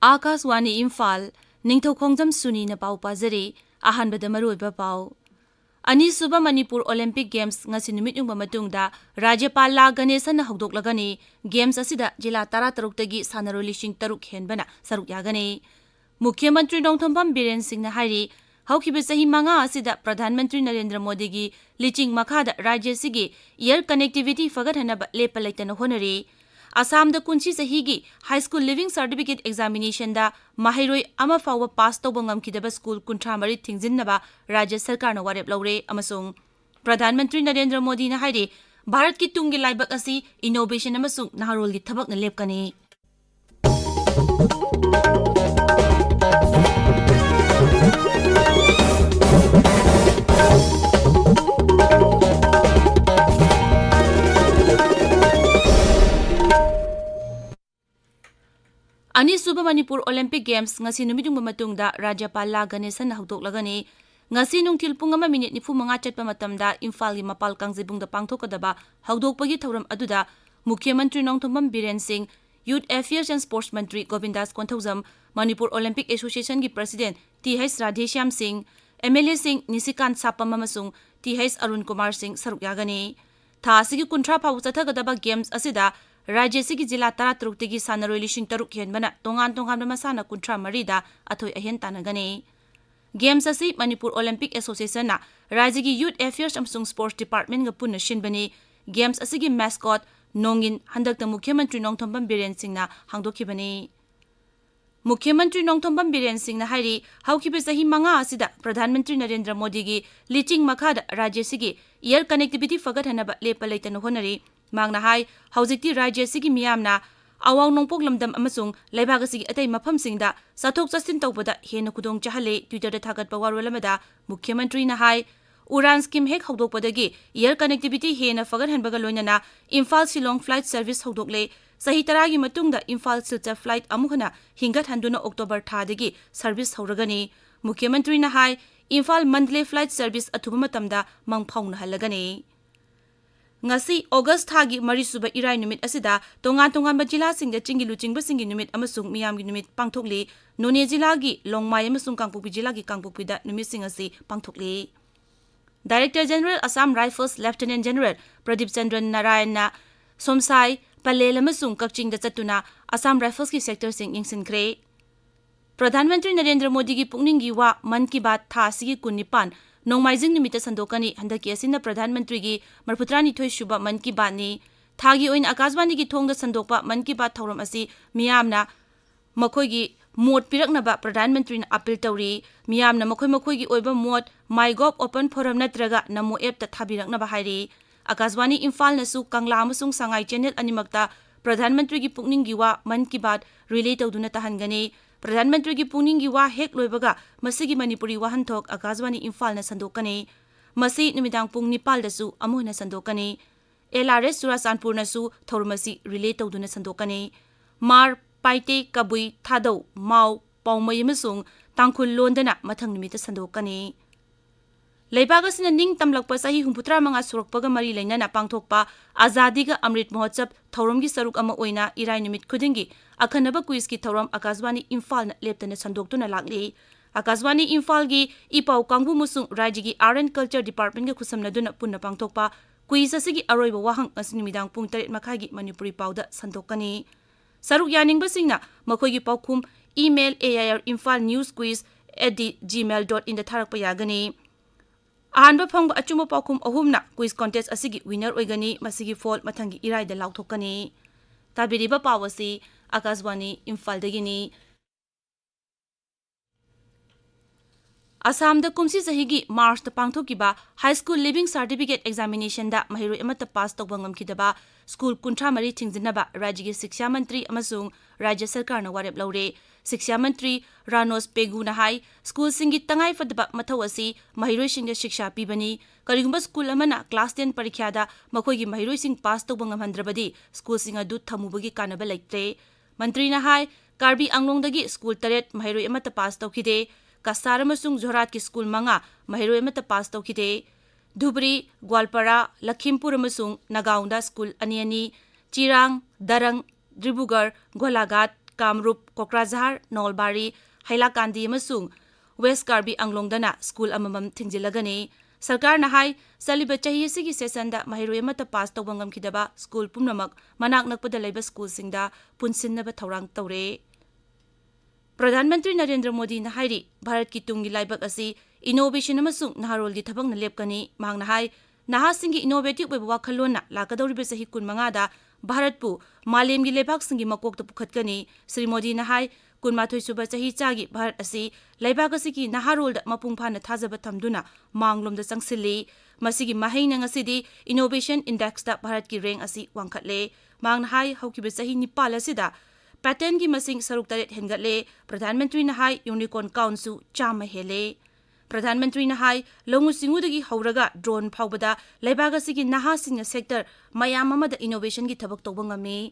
आकाशवाणी इम्फाल निंगथौखोंजम सुनी न पाउ पाजरी अहानबद मरुइबा पाउ अनीसुबा Manipur Olympic Games ngasi numit yung matungda राज्यपाल ला गणेशन हौदोक्लगनी गेम्स असिदा जिला 13 तगी सानरो लिसिंग 3 हेनबना सरुक यागनी मुख्यमंत्री नोंथोंबम बीरेन सिंह ना हारी हौखिबे सही मंगा असिदा प्रधानमंत्री नरेंद्र मोदी की लिचिंग मखादा राज्य सिगी एयर कनेक्टिविटी फगत हनब लेप लेतन होनरी असम द कुंची सहीगी high school leaving certificate examination दा माहिरोय अमा फाव पास तौब ngamkidaba स्कूल कुंठा मरी थिंगजिनबा राज्य सरकार न वारेप लौरे अमसुंग प्रधानमंत्री नरेंद्र मोदी न हाइरे भारत की तुंगी लाइबक असि इनोवेशन अमसुंग नारोल की थबक न लेपकनी अनीसुबा Manipur Olympic Games ngasi numidung matungda राज्यपाल ला Ganesan हौदोक्लगनी ngasi nungthil pung ama minute 45 chatpa matamda Imphal gi mapal kangjibung da pangthokadaba hौदोकपगी thauram aduda मुख्यमंत्री Nongthombam Biren Singh youth affairs and sports मंत्री गोविंदास कोंथौजम मणिपुर ओलंपिक एसोसिएशन की प्रेसिडेंट टी.एच. राधेश्याम सिंह एमएलए सिंह निशिकांत सापम अमसुंग टी.एच. अरुण कुमार सिंह सरुक यागनी था असिगी कुंठा फाउ चथगदबा गेम्स असिदा राज्य सिगी जिला 13 तगी सानरोय लिसिंग 3 हेनबना तोंगान तोंगान मसाना कुंठा मरीदा अथोय अहेन तानगनी गेम्स असि मणिपुर ओलंपिक एसोसिएशन ना राज्य की यूथ अफेयर्स अमसुंग स्पोर्ट्स डिपार्टमेंट ग पुन शिनबनी गेम्स असिगी मैस्कॉट नोंगिन हंदकता मुख्यमंत्री नोंथोंबम बीरेन सिंह ना हांगदोखिबनी मुख्यमंत्री नोंथोंबम बीरेन सिंह ना हाइरी हौखिबे सही मंगा असिदा प्रधानमंत्री नरेंद्र मोदी की लिचिंग मखादा राज्य सिगी एयर कनेक्टिविटी फगत हनबा लेप लेतन होनरी मांगना हाई हौजिक्ति राज्य सिगी मियामना अवाव नोंपोक लमदम अमसुंग लेबाग सिगी अतै मफमसिंगदा सथोक चसिन तौबदा हेन खुदोंग चाहले ट्विटर थागतपा वारोलमदा मुख्यमंत्री ना हाई उड़ान स्कीम हेक हौदोकपदगी एयर कनेक्टिविटी हेन फगत हनबगा लोइनना इम्फाल शिलोंग फ्लाइट सर्विस हौदोकले सही तरागी मतुंगदा इम्फाल सिलचर फ्लाइट अमुखना हिंगत हंदुना अक्टोबर थादगी सर्विस हौरगनी मुख्यमंत्री ना हाई इम्फाल मंथली फ्लाइट सर्विस अथुबा मतमदा मंगफाउन हलगनी ngasi August thagi marisuba irai numit asida tongan tongan ba jila singda chingi luching ba singi numit amasung miyam gi numit pangthokli none jila gi longmai amasung kangpokpi jila gi kangpokpi da numit sing asi pangthokli Director General Assam Rifles Lieutenant General Pradeep Chandran Narayan na somsai palel amasung kakching da chatuna Assam Rifles ki sector sing yingsinkhre Pradhanmantri Narendra Modi gi pungning gi wa man ki baat tha sigi kunnipan नोंमाइजिंग निमित्त संदोकनी हंदकी असिना प्रधानमंत्री की मरफुत्रानी थोय शुबा मन की बात ने थागी ओइन आकाशवाणी की थोंग संदोकपा मन की बात थौरम असि मियामना मखोयगी मोट पिरकनबा प्रधानमंत्री ने अपील तौरी मियामना मखोय मखोयगी ओइबा मोट माइगॉव ओपन फोरम नत्रगा नमो ऐप ता थाबिरकनबा हाइरी आकाशवाणी इम्फाल नसु कंगला अमसुंग संगाई चैनल अनिमक्ता प्रधानमंत्री की पुकनिंग गी वा मन की बात रिले तौदुना तहनगनी प्रधानमंत्री की पुनिंग की वा हेक लोइबगा मसिगी मणिपुरी वाहनथोक आकाशवाणी इम्फाल न संदोकनी मसी निमिदांग पुंग निपाल दसु अमुहन संदोकनी एलआरएस चुराचांदपुर नसु थौरमसी रिले तौदुना संदोकनी मार पाइटे कबुई थादौ माउ पौमय अमसुंग तांखुल लोंदना मथंग निमित संदोकनी लेबागसिना निंग तमलकपा सही 63 सुरकपगा मरी लेनना पांगथोकपा आजादी का अमृत महोत्सव थौरमगी सरुक अमा ओइना इराय निमित खुदिंगी अखनबा क्विज की थौरम आकाशवाणी इम्फाल न लेप्तन संदोक्तुना लागली आकाशवाणी इम्फाल की इपाउ कांगबु मुसुंग राज्य की आर्ट एंड कल्चर डिपार्टमेंट के खुसमनदुना पुन्ना पांगथोकपा क्विज असिगी अरोइबा वाहंग असि निमिदांग पुंग 3 मखागी मणिपुरी पाउदा संदोकनी सरुक यानिंगबसिंगना मखोयगी पाउखुम ईमेल airnewsquiz@gmail.in दा थारकपा यागनी अहानबा फंग अचुम पाखुम अहुमना क्विज कॉन्टेस्ट असिगी विनर ओइगनी मसिगी फॉल मथंगी इराइदा लाउथोकनी ताबिरिबा पावसी आकाशवाणी इम्फाल दगिनी असम द कुमसी सहीगी मार्च द पांगथोकिबा high school leaving certificate examination दा महिरोय अमत पास तौबा ngamkidaba स्कूल कुंठा मरी थिंगजिनबा राज्य की शिक्षा मंत्री अमसुंग राज्य सरकार न वारेप लौरे शिक्षा मंत्री रानोस पेगु नहाई स्कूल सिंगी तंगाई फदबा मथौ असि महिरोय सिंग शिक्षा पीबनी करिगुंबा स्कूल अमना क्लास 10 परीक्षा दा मखोयगी महिरोय सिंग पास तौबा ngamhandrabadi स्कूल सिंग अदु थमुबगी कानबा लेत्रे मंत्री नहाई कार्बी आंगलोंगदगी स्कूल 3 महिरोय अमत पास तौखिदे कसार अमसुंग जोरात की स्कूल 5 महिरोय अमत पास तौखिदे धुबरी ग्वालपारा लखीमपुर अमसुंग नगाउंदा स्कूल अनियनी Chirang Darrang Dibrugarh Golaghat Kamrup, Kokrajhar, Nolbari, Hailakandi amasung West Karbi Anglongdana school amamam thingzilagani. Sarkar na hai saliba chahi asigi session da mahiroi amata pass tawba ngamkidaba school pumnamak manak nakpada laiba school singda punsinnaba thaurang tawre. Pradhan Mantri Narendra Modi na hairi Bharat ki tungi laibak asi innovation amasung naharol di thabang na lepkani mahang na hai nahasingi innovative oiba wakhalon na lakadawriba sahi kun mangada Bharat pu malem gi lebak singi makok ta pukhatkani. Sri Modi na hai kunmathoi suba chahi chagi Bharat asi laibak asi ki naharol da mapung phana thajaba thamduna manglom da changsili. Masigi mahai na ngasidi innovation index da Bharat ki rank asi wangkhatle. Mahang na hai haukiba chahi nipal asida patent ki masing saruk taret hengatle. Pradhan Mantri na hai unicorn count su chama hele. Pradhan Mantri na hai longu singudagi hauraga drone phawbada laibag asigi nahasingna sector mayam amada innovation gi thabak tawba ngami.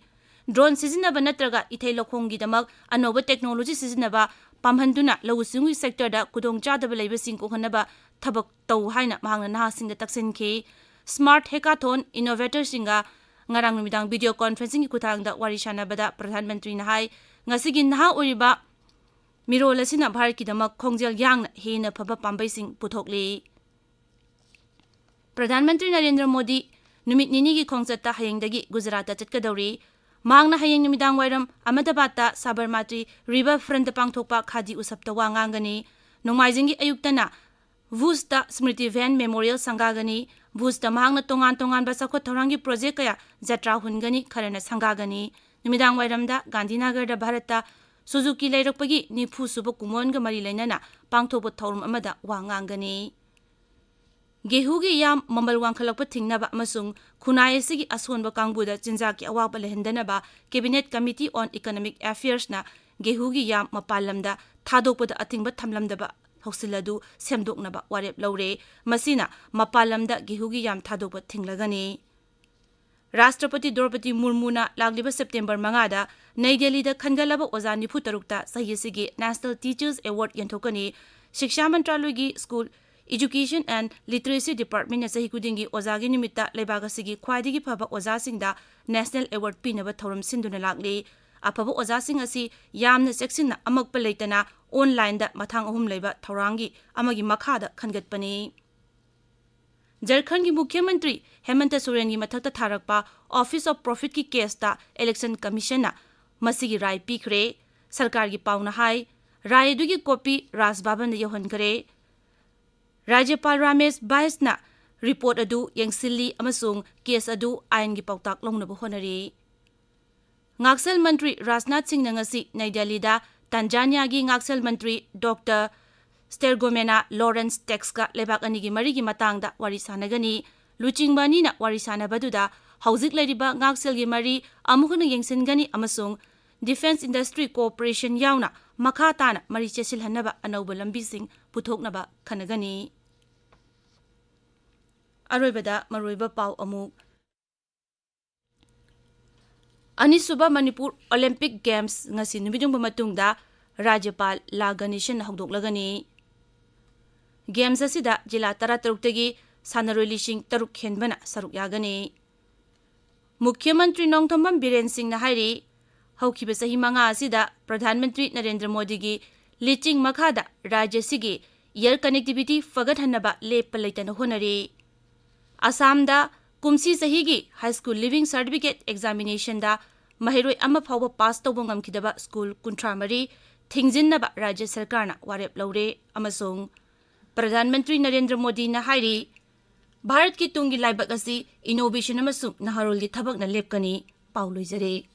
Drone sizinaba natraga ithai lokhonggi damak anoba technology sizinaba pamhanduna longu singu sector da kudong chadaba laiba sing ko hanaba thabak taw haina mahangna nahasingda taksenki. Smart hackathon innovator singa ngarang numidang video conferencing ki kuthangda wari shanabada Pradhan Mantri na hai ngasigi naha oriba mirol asina Bharat ki damak khongjel yang hena phaba pambai sing puthokli. Pradhan Mantri Narendra Modi numit nini gi khongchat hayengdagi Gujarat ta chatkadawri. Mangna hayeng numidang wairam Ahmedabad ta Sabarmati River Front pangthokpa khadi usapta wangangani. Nongmaijing gi ayuktana Vusta Smriti Van Memorial Sangagani. Vusta mahangna tongan ba sakhot thorangi project kaya jatra hungani kharana sangagani. Numidang wairamda Gandhinagar da Bharata Suzuki Lairokpagi Nifu Suba Kumon ga mari lainana pangthokpa thorum amada wangangani. Gehugi yam mamal wangkhalakpa thingnaba amasung khunai asigi asonba kangbuda chinjaki awakpa lehendanaba Cabinet Committee on Economic Affairs na gehugi yam mapalamda thadokpada athingba thamlamdaba hausiladu semdoknaba warep laure. Masina mapalamda gehugi yam thadokpa thinglagani. Rashtrapati Draupadi Murmuna lagliba September mangada Nai Delhi da khangalaba oza nifu tarukta sahiyasigi National Teachers Award yanthokani. Shiksha Mantraloy gi School Education and Literacy Department na sahi kudingi oza gi nimitta laibag asigi khwaidigi phaba oza singda National Award pinaba thorum sinduna lakli. Aphaba oza sing asi yamna cheksinna amakpa leitana online da mathang ahum leiba thorangi amagi makhada khangatpani. Jharkhand ki Mukhyamantri Hemant Soren gi mathakta tharakpa Office of Profit ki case ta Election Commission na masigi rai pikre. Sarkar gi pauna hai rai du gi copy Raj Bhavan da yohan kare. Rajyapal Ramesh Bais na report adu yengsilli amasung case adu ain gi pautak longnaba honari. Ngaksal Mantri Rajnath Singh na ngasi Nai Delhi da Tanzania gi Ngaksal Mantri Dr. Stergomena Lawrence Texka lebak anigi marigi matangda wari sanagani. Luchingbani na wari sanabaduda hauzik lairiba Ngaksal gi mari amuhuna yengsingani amasung Defense Industry Cooperation yauna makha tana mari chesilhanaba anauba lambi sing puthoknaba khanagani. Aroibada maroiba pau amuk Anisuba Manipur Olympic Games ngasi numidung matungda Rajyapal Laganishan haudoklagani. Games asida jila 13 tagi sanaroi lising 3 khenbana saruk yagani. Mukhyamantri Nongthambam Biren Singh na hairi haukiba sahi manga asida Pradhan Mantri Narendra Modi gi liching makhada rajya sigi air connectivity fagathanaba lepa leitana honari. Assam da kumsi sahi gi high school living certificate examination da mahiroi amma phawba pass tawba ngamkidaba school kuntramari thingjinnaba rajya sarkarna warep laure amasung Pradhan Mantri Narendra Modi na hairi Bharat ki tungi laibak asi innovation amasung naharol di thabak na lepkani pauloi jare.